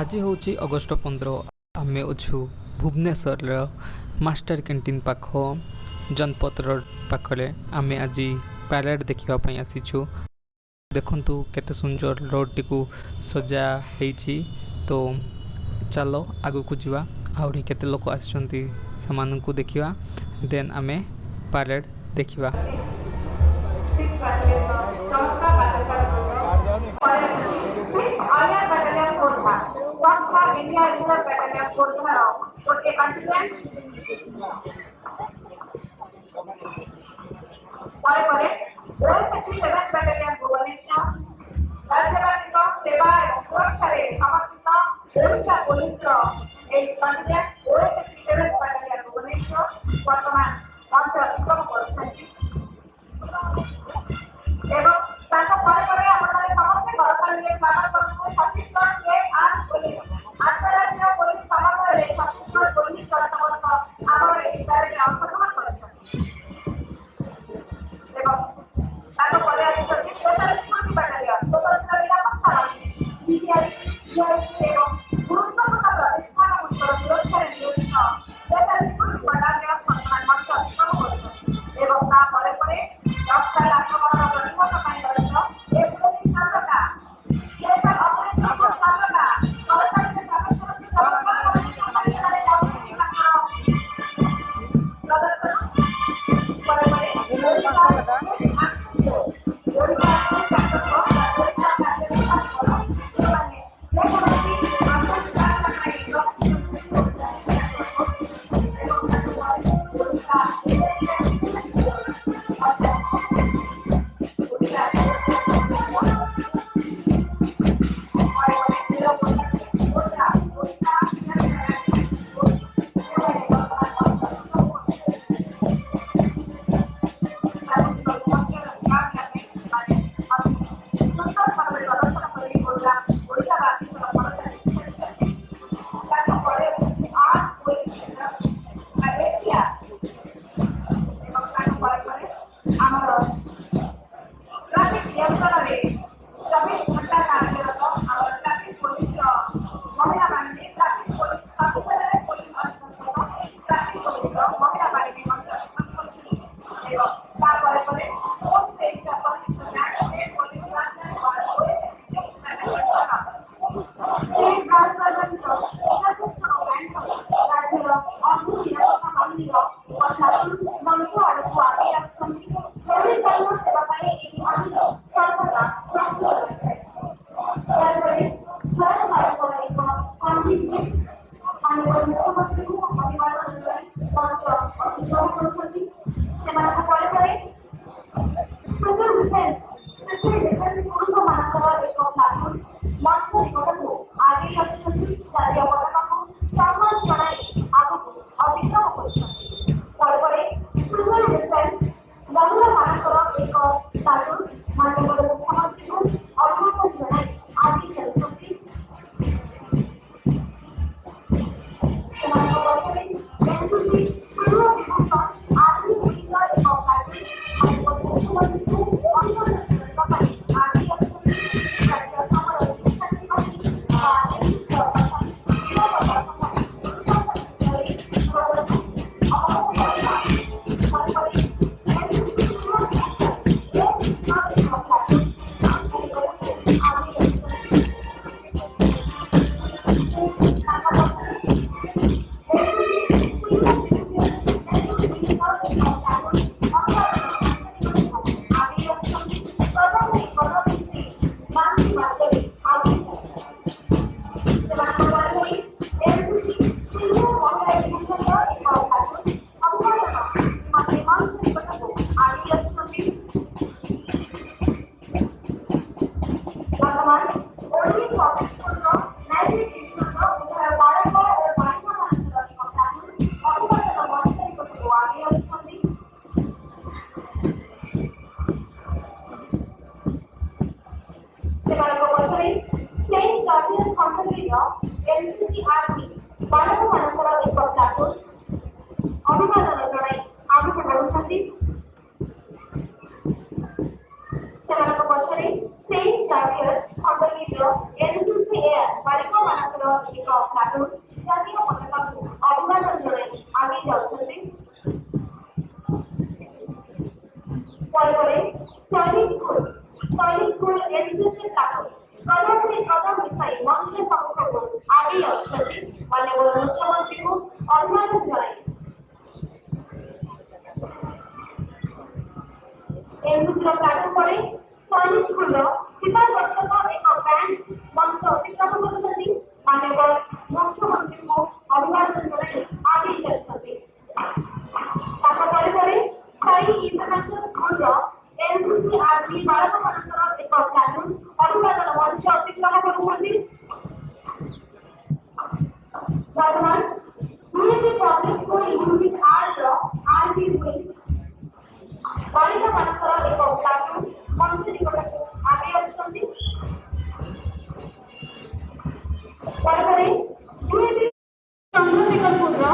ଆଜି ହେଉଛି ଅଗଷ୍ଟ 15। ଆମେ ଅଛୁ ଭୁବନେଶ୍ୱରର ମାଷ୍ଟର କ୍ୟାଣ୍ଟିନ୍ ପାଖ ଜନପଥ ରୋଡ଼ ପାଖରେ। ଆମେ ଆଜି ପ୍ୟାରେଡ୍ ଦେଖିବା ପାଇଁ ଆସିଛୁ। ଦେଖନ୍ତୁ କେତେ ସୁନ୍ଦର ରୋଡ଼ଟିକୁ ସଜା ହେଇଛି। ତ ଚାଲ ଆଗକୁ ଯିବା। ଆହୁରି କେତେ ଲୋକ ଆସିଛନ୍ତି ସେମାନଙ୍କୁ ଦେଖିବା। ଦେନ୍ ଆମେ ପ୍ୟାରେଡ୍ ଦେଖିବା। ସେମାନଙ୍କ ପଛରେ ସେଇ ଚାର୍ଜର୍ସ ଖଣ୍ଡଗିରିର ଏନ୍ସିସି ଏୟାର ବାରିକ ମାନଙ୍କର ଏକ ପ୍ଲାଟୁନ ଜାତୀୟ ପତାକାକୁ ଅଭିବାଦନ ଜଣାଇ ଆଗେଇ ଯାଉଛନ୍ତି। ପରେ ସୈନିକ ସ୍କୁଲ ଏନସିସି ପ୍ଲାଟୁନ କଦମରେ କଦମ ମିଶାଇ ମଞ୍ଚ ସମ୍ମୁଖକୁ ଆଗେଇ ଆସୁଛନ୍ତି। ମାନ୍ୟବର ମୁଖ୍ୟମନ୍ତ୍ରୀଙ୍କୁ ଅଭିବାଦନ ଜଣାଇ ଏନସିସିର ପ୍ଲାଟୁନ ପରେ ସୈନିକ ସ୍କୁଲର ଶିକ୍ଷାବର୍ଷକ ଏକ ବ୍ୟାଣ୍ଡ ମଞ୍ଚ ଅତିକ୍ରମ କରୁଛନ୍ତି। ମାନ୍ୟବର ମୁଖ୍ୟମନ୍ତ୍ରୀଙ୍କୁ ଅଭିବାଦନ ଜଣାଇ ଆଗେଇ ଯାଉଛନ୍ତି। ତାଙ୍କ ପରେ ସାଇ ଇଣ୍ଟରନ୍ୟାସନାଲ ସ୍କୁଲର ଏନସିସି ଆର୍ମି ବାଳକମାନଙ୍କର ଏକ ପ୍ଲାଟୁନ ଅଭିବାଦନ ମଞ୍ଚ ଅତିକ୍ରମ କରୁଛନ୍ତି। ବର୍ତ୍ତମାନ ୟୁନିଟି ପବ୍ଲିକ ସ୍କୁଲ ୟୁନିଟ୍ 8ର ଆର୍ମି ବାଳିକାମାନଙ୍କର ଏକ ପ୍ଲାଟୁନ ମଞ୍ଚ ନିକଟକୁ ଆଗେଇ ଆସୁଛନ୍ତି। ପରେ ୟୁନିଟି ଚନ୍ଦ୍ରଶେଖରପୁରର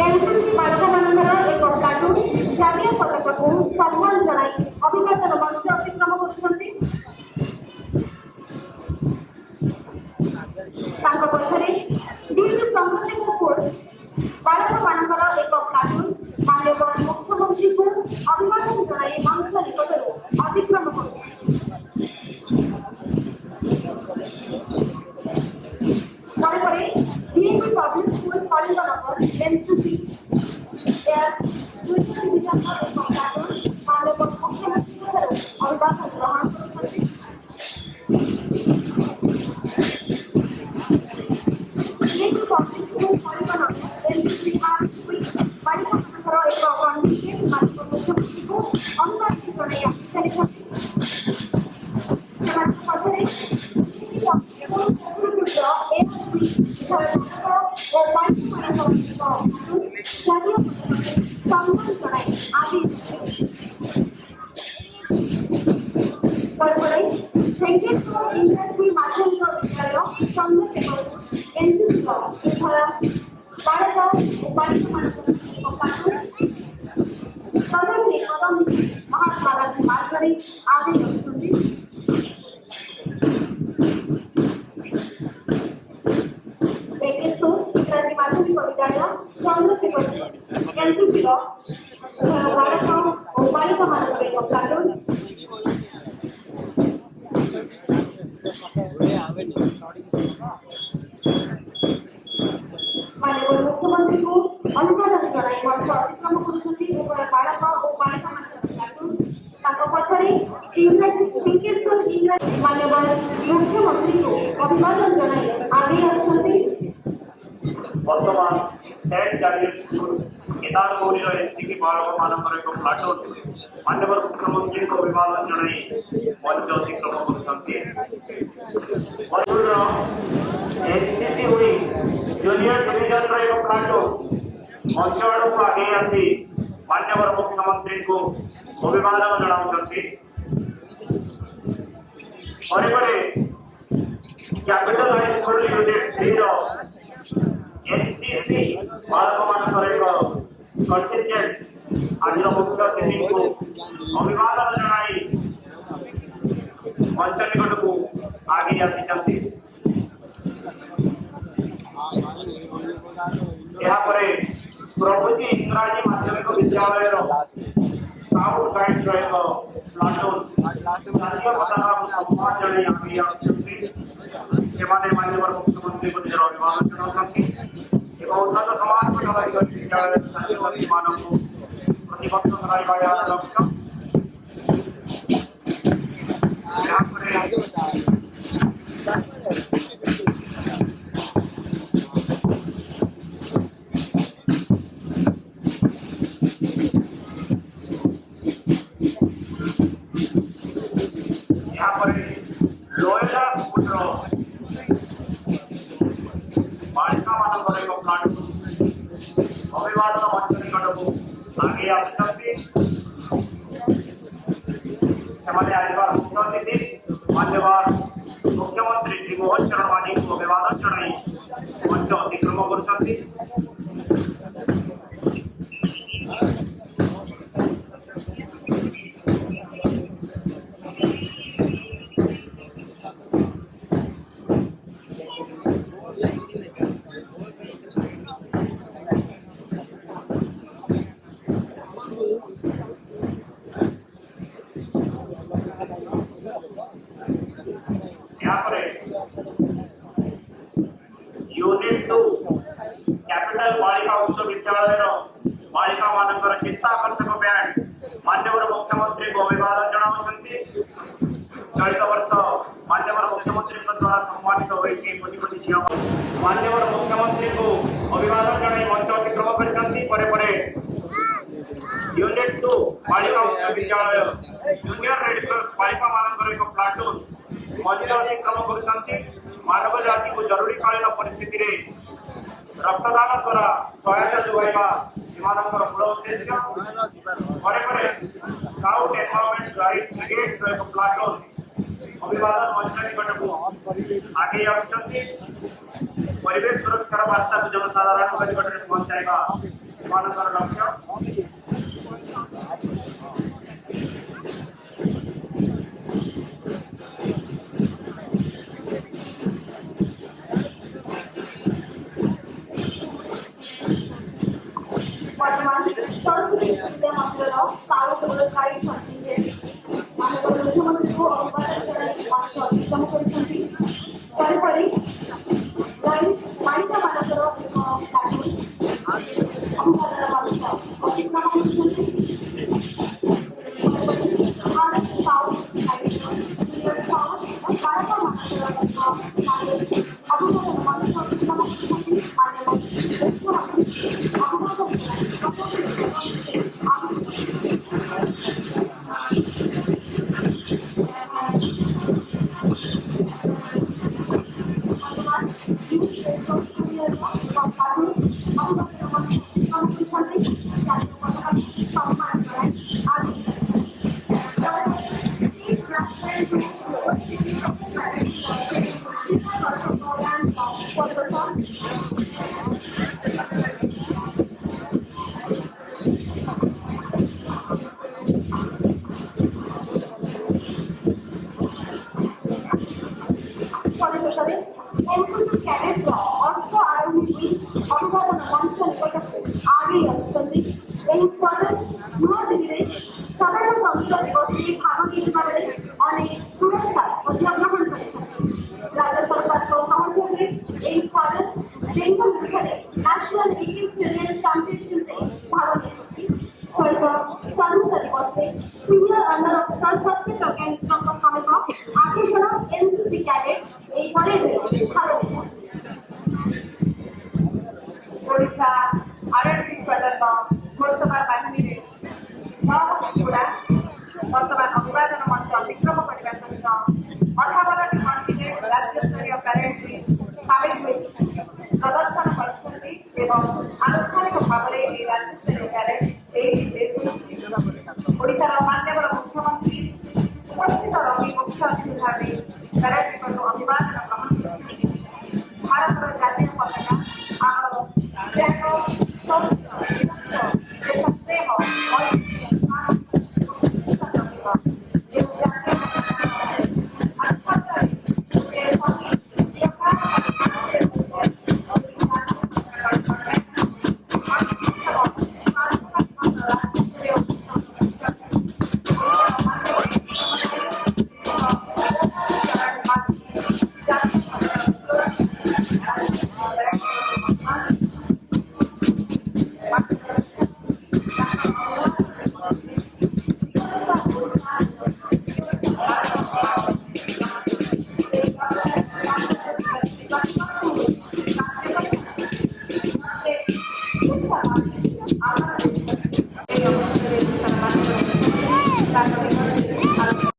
ଏନସିସି ବାଳିକାମାନଙ୍କର ଏକ ପ୍ଲାଟୁନ ଜାତୀୟ ପତାକାକୁ ସମ୍ମାନ ଜଣାଇ ଅଭିବାଦନ ମଞ୍ଚ ଅତିକ୍ରମ କରୁଛନ୍ତି। ତାଙ୍କ ପଛରେ ୟୁନିଟି ଚନ୍ଦ୍ରଶେଖରପୁର ବାଳକମାନଙ୍କର ଏକ ପ୍ଲାଟୁନ ମାନ୍ୟବର ମୁଖ୍ୟମନ୍ତ୍ରୀଙ୍କୁ ଅଭିବାଦନ ଜଣାଇ ମଞ୍ଚ ନିକଟରୁ ଅତିକ୍ରମ କରୁଛନ୍ତି। ପରେ unity public school Kalinganagar NCC ଦୁଇଶହ ଡିଭିଜନର ଏକ ପ୍ଲାଟୁନ ମାନ୍ୟବର ମୁଖ୍ୟମନ୍ତ୍ରୀଙ୍କଠାରୁ ଅଭିବାଦନ ଗ୍ରହଣ କରୁଛନ୍ତି। Unity public school Kalinganagar NCC army ବାଳିକାମାନଙ୍କର ଏକ କଣ୍ଟିଜେଣ୍ଟ ମାନ୍ୟବର ମୁଖ୍ୟମନ୍ତ୍ରୀଙ୍କୁ ଅଭିବାଦନ ଜଣାଇ ଆଗେଇ ଚାଲିଛନ୍ତି। ସେମାନଙ୍କ ମଧ୍ୟରେ ମହାତ୍ମା ଗାନ୍ଧୀ ମାର୍ଗରେ ଆଗେଇ ଯାଉଛନ୍ତି। ଇଂରାଜୀ ମାଧ୍ୟମିକ ବିଦ୍ୟାଳୟ ଚନ୍ଦ୍ରଶେଖରପୁର ଏନସିସିର ବାଳକ ଓ ବାଳିକାମାନଙ୍କର ଏକ ପ୍ଲାଟୁନ ମାନ୍ୟବର ମୁଖ୍ୟମନ୍ତ୍ରୀଙ୍କୁ ଅଭିବାଦନ ଜଣାଇ ମଞ୍ଚ ଅତିକ୍ରମ କରୁଛନ୍ତି। ଉଭୟ ବାଳକ ଓ ବାଳିକାମାନଙ୍କର ପ୍ଲାଟୁନ ତାଙ୍କ ପଛରେ ମାନ୍ୟବର ମୁଖ୍ୟମନ୍ତ୍ରୀଙ୍କୁ ଅଭିବାଦନ ଜଣାଇ ଆଗେଇ ଆସୁଛନ୍ତି। ବର୍ତ୍ତମାନ ସେଣ୍ଟ ଜାଭିୟର ସ୍କୁଲ କେଦାରଗୌରୀର ଏନସିସି ବାଳକମାନଙ୍କର ଏକ ପ୍ଲାଟୁନ ମାନ୍ୟବର ମୁଖ୍ୟମନ୍ତ୍ରୀଙ୍କୁ ଅଭିବାଦନ ଜଣାଇ ମଞ୍ଚ ଅତିକ୍ରମ କରୁଛନ୍ତି। ଏନସିସି ଜୁନିୟର ଡିଭିଜନର ଏକ ପ୍ଲାଟୁନ ମଞ୍ଚ ଆଡ଼କୁ ଆଗେଇ ଆସି ମାନ୍ୟବର ମୁଖ୍ୟମନ୍ତ୍ରୀଙ୍କୁ ଅଭିବାଦନ ଜଣାଉଛନ୍ତି। ପରେ କ୍ୟାପିଟାଲ ହାଇସ୍କୁଲ ୟୁନିଟ୍ 3ର ଏନସିସି ବାଳକମାନଙ୍କର ଏକ କଣ୍ଟିଜେଣ୍ଟ ଆଜିର ମୁଖ୍ୟ ଅତିଥିଙ୍କୁ ଅଭିବାଦନ ଜଣାଇ ମଞ୍ଚ ନିକଟକୁ ଆଗେଇ ଆସିଛନ୍ତି। ଏହାପରେ ପ୍ରଭୁଜୀ ଇଂରାଜୀ ମାଧ୍ୟମିକ ବିଦ୍ୟାଳୟର ସ୍କାଉଟ ଗାଇଡ୍ର ଏକ ପ୍ଲାଟୁନ ଜାତୀୟ ପତାକାକୁ ସମ୍ମାନ ଜଣାଇ ଆଗେଇ ଆସୁଛନ୍ତି। ସେମାନେ ମାନ୍ୟବର ମୁଖ୍ୟମନ୍ତ୍ରୀଙ୍କୁ ନିଜର ଅଭିବାଦନ ଜଣାଉଛନ୍ତି ଏବଂ ଉନ୍ନତ ସମାଜ ଗଠନ ବିଦ୍ୟାଳୟର ଛାତ୍ରଛାତ୍ରୀମାନଙ୍କୁ ପ୍ରତିବଦ୍ଧ କରାଇବା ଏହାର ଲକ୍ଷ୍ୟ। ଏହାପରେ ଲୋୟଲା ସ୍କୁଲର ବାଳିକାମାନଙ୍କର ଏକ ପ୍ଲାଟୁନ ଅଭିବାଦନ ମଞ୍ଚ ନିକଟକୁ ଆଗେଇ ଆସୁଛନ୍ତି। ସେମାନେ ଆସିବାର ମୁଖ୍ୟ ଅତିଥି ମାନ୍ୟବର ମୁଖ୍ୟମନ୍ତ୍ରୀ ଶ୍ରୀ ମୋହନ ଚରଣ ମାଝୀଙ୍କୁ ଅଭିବାଦନ ଜଣାଇ ମଞ୍ଚ ଅତିକ୍ରମ କରୁଛନ୍ତି। 2 कैपिटल बालिका उच्च विद्यालय बालिका मानकर चित्ताकर्षक बैंड मान्यवर मुख्यमंत्री को अभिवादन जनावुछंती चलित वर्ष मान्यवर मुख्यमंत्री द्वारा सम्मानित होइछि कोटि कोटि झियो मान्यवर मुख्यमंत्री को अभिवादन जनाई मंच अतिक्रम करछंती परे परे यूनिट 2 बालिका उच्च विद्यालय जूनियर रेड क्रॉस बालिका मानकर एक प्लाटून मंच अतिक्रम करछंती मानव जाति को जरूरीकालीन परिस्थिति रे रक्तदान द्वारा सहायता जोगाइबा सेमानकर मूल उद्देश्य परे परे स्काउट एनवायरनमेंट गाइड ब्रिगेड एक प्लाटून अभिवादन मंच निकट को आगे आउछंती परिवेश सुरक्षा वार्ता को जनसाधारण के निकट में पहुंचाइबा सेमानकर लक्ष्य वर्तमान सरस्वती विद्या मंदिर स्काउट गाइड कंटिजेंट माननीय मुख्यमंत्री को अभिवादन कराई मंच अतिक्रम करछंती परे परे गाइड बालिका मानकर एक प्लाटून अभिवादन मंच अतिक्रम करछंती Bharat scout guide junior scout बालिका मानकर अभिवादन मंच अतिक्रम करछंती माननीय मुख्यमंत्री वर्तमान अभिवादन मंच अतिक्रम करने सहित 58 कंटिजेंट राज्य स्तरीय पैरेड में सामिल हुए प्रदर्शन कर आनुष्ठानिक भाव में राज्य स्तरीय पैरेड ओडिशार मान्यवर मुख्यमंत्री उपस्थित रही मुख्य अतिथि भाव पैरेड अभिवादन ग्रहण भारत